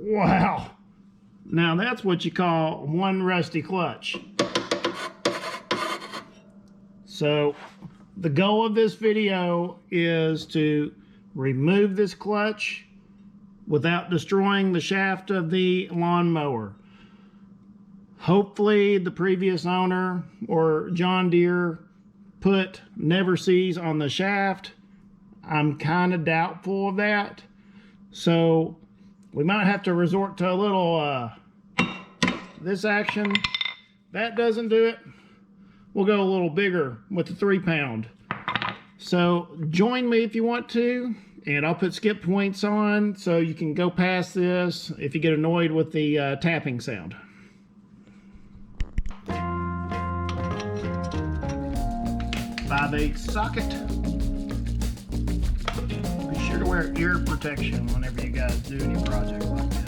Wow. Now that's what you call one rusty clutch. So the goal of this video is to remove this clutch without destroying the shaft of the lawnmower. Hopefully the previous owner or John Deere put never seize on the shaft. I'm kind of doubtful of that. So we might have to resort to a little this action. That doesn't do it. We'll go a little bigger with the 3-pound. So join me if you want to, and I'll put skip points on so you can go past this if you get annoyed with the tapping sound. 5/8 socket. Be sure to wear ear protection whenever you guys do any projects like this.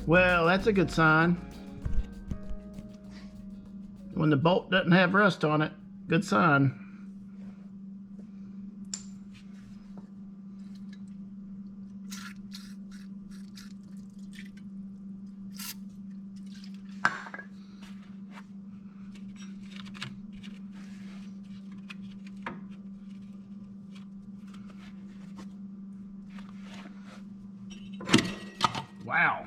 Well, that's a good sign. When the bolt doesn't have rust on it, good sign. Wow.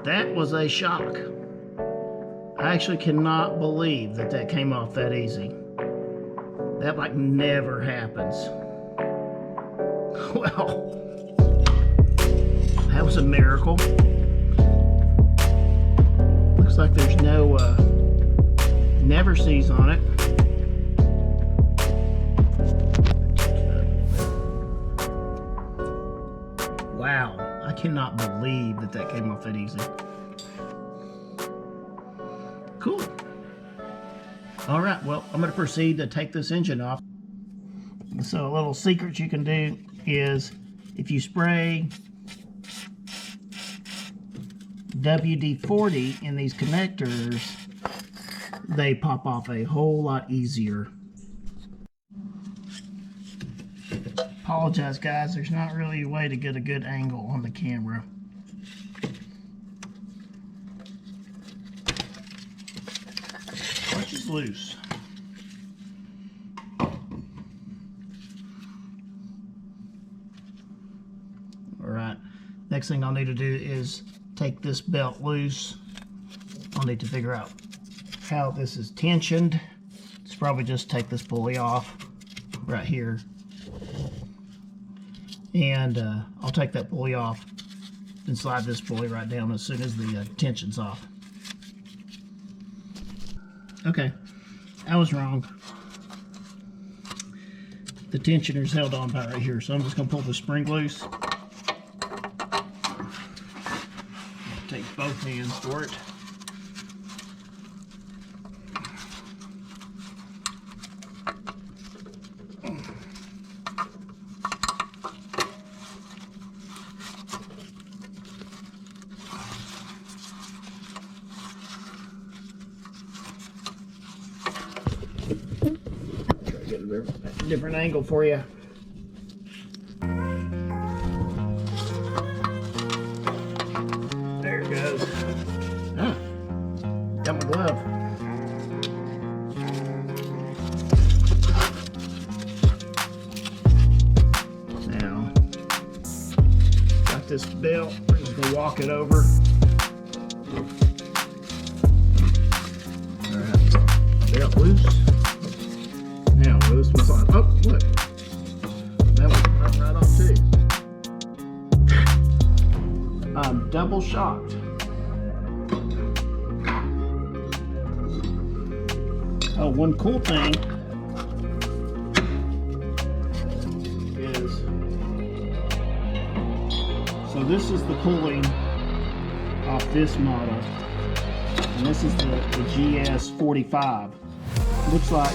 That was a shock. I actually cannot believe that that came off that easy. That like never happens. Well, that was a miracle. Looks like there's no never seize on it. Wow. I cannot believe that that came off that easy. Cool. All right, well, I'm going to proceed to take this engine off. So a little secret you can do is if you spray WD-40 in these connectors, they pop off a whole lot easier. Apologize guys, there's not really a way to get a good angle on the camera. Clutch is loose. Alright, next thing I'll need to do is take this belt loose. I'll need to figure out how this is tensioned. It's probably just take this pulley off right here. And I'll take that pulley off and slide this pulley right down as soon as the tension's off. Okay, I was wrong. The tensioner's held on by right here, so I'm just going to pull the spring loose. Take both hands for it. Different angle for you. There it goes. Oh, got my glove. Now, got this belt. We're just gonna walk it over. All right, belt loose. Now, this one's on. Oh, look. That one right off too. I'm double shocked. Oh, one cool thing is. So this is the pulley off this model, and this is the GS45. Looks like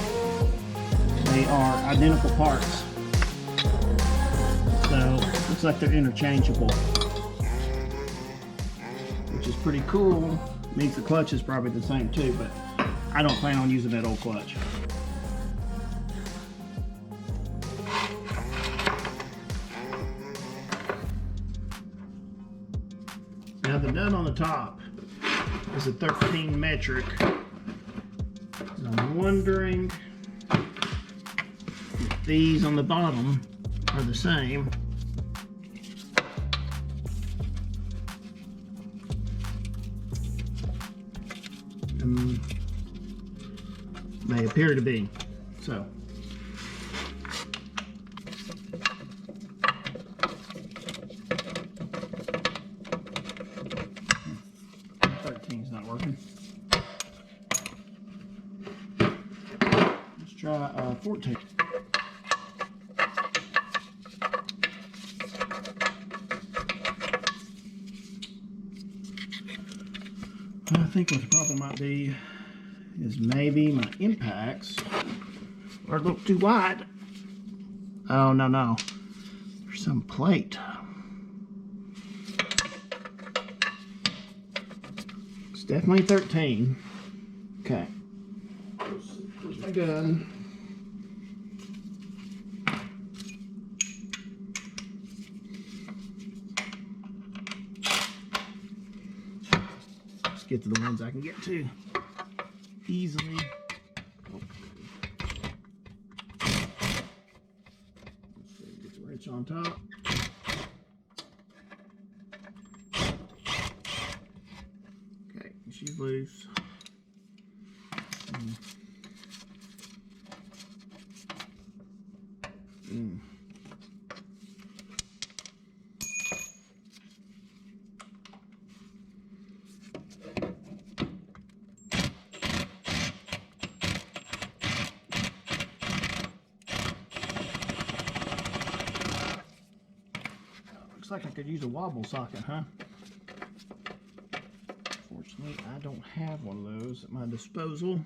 they are identical parts. So looks like they're interchangeable, which is pretty cool. Means the clutch is probably the same too, but I don't plan on using that old clutch. Now the nut on the top is a 13 metric. And I'm wondering if these on the bottom are the same. They appear to be. So. Not working. Let's try 14. I think what the problem might be is maybe my impacts are a little too wide. Oh, no. There's some plate. Definitely 13. Okay. Where's my gun? Let's get to the ones I can get to easily. Let's see, get the wrench on top. She's loose. Looks like I could use a wobble socket, huh? Fortunately, I don't have one of those at my disposal.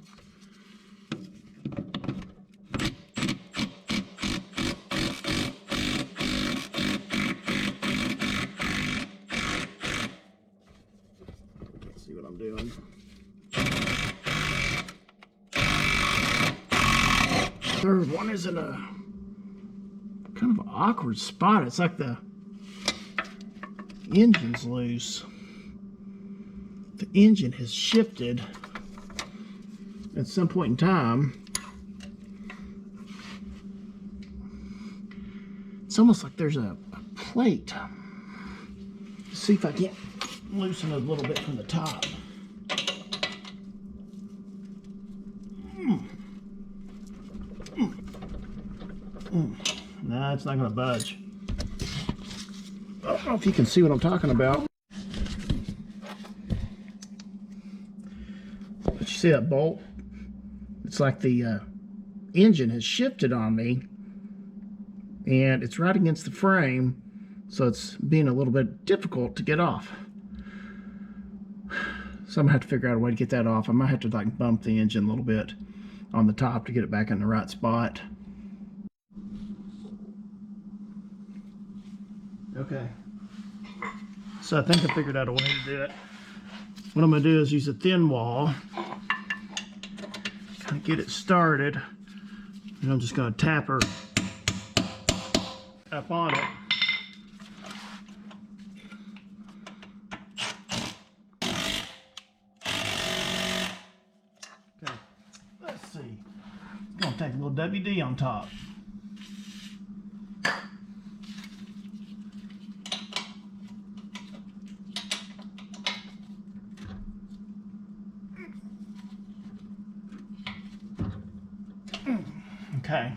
Let's see what I'm doing. Third one is in a kind of an awkward spot. It's like the engine's loose. The engine has shifted at some point in time. It's almost like there's a plate. Let's see if I can't loosen it a little bit from the top. Nah, it's not going to budge. I don't know if you can see what I'm talking about. But you see that bolt? It's like the engine has shifted on me, and it's right against the frame, so it's being a little bit difficult to get off. So I'm gonna have to figure out a way to get that off. I might have to like bump the engine a little bit on the top to get it back in the right spot. Okay. So I think I figured out a way to do it. What I'm going to do is use a thin wall, kind of get it started, and I'm just going to tap her up on it. Okay, let's see. It's going to take a little WD on top. Okay,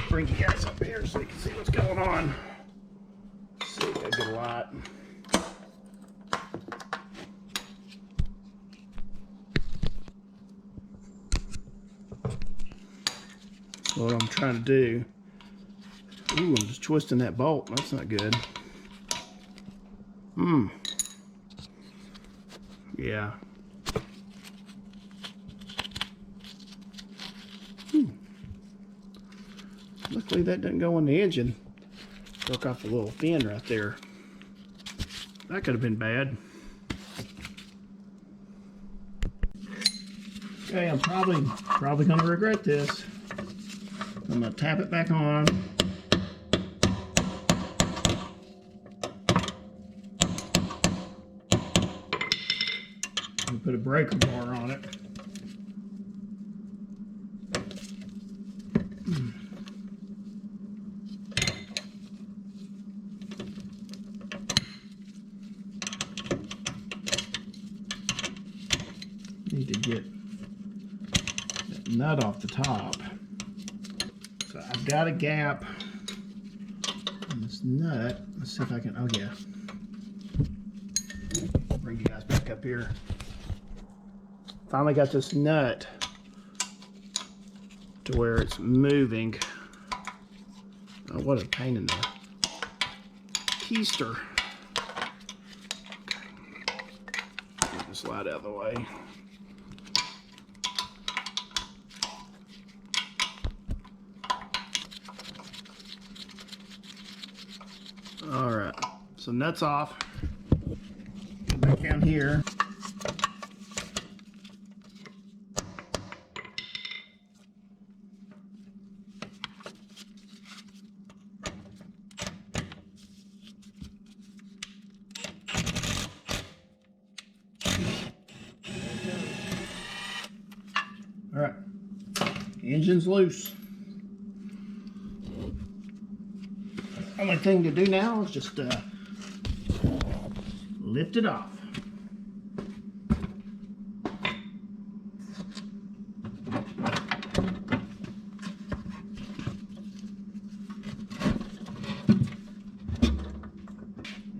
bring you guys up here so you can see what's going on. Let's see, got a good light. What I'm trying to do Ooh, I'm just twisting that bolt. That's not good. Yeah. Luckily that doesn't go in the engine. Broke off the little fin right there. That could have been bad. Okay, I'm probably gonna regret this. I'm gonna tap it back on. And put a breaker bar on it. Need to get that nut off the top. So I've got a gap in this nut. Let's see if I can, oh yeah. Bring you guys back up here. Finally got this nut to where it's moving. Oh, what a pain in the keister. Okay. Get this light out of the way. All right, so nuts off. Go back down here. All right, engine's loose. Only thing to do now is just lift it off.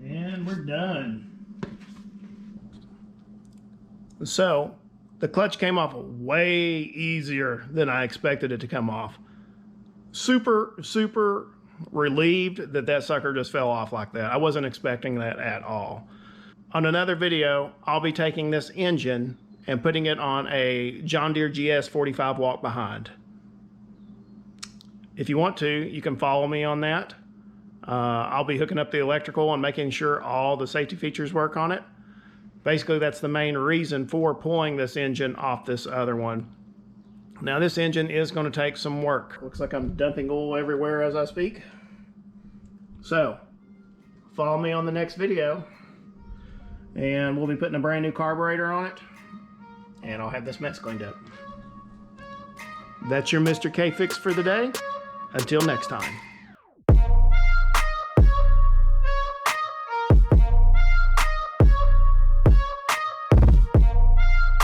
And we're done. So the clutch came off way easier than I expected it to come off. Super relieved that that sucker just fell off like that. I wasn't expecting that at all. On another video, I'll be taking this engine and putting it on a John Deere GS45 walk behind. If you want to, you can follow me on that. I'll be hooking up the electrical and making sure all the safety features work on it. Basically, that's the main reason for pulling this engine off this other one. Now this engine is going to take some work. Looks like I'm dumping oil everywhere as I speak. So, follow me on the next video and we'll be putting a brand new carburetor on it and I'll have this mess cleaned up. That's your Mr. K fix for the day. Until next time.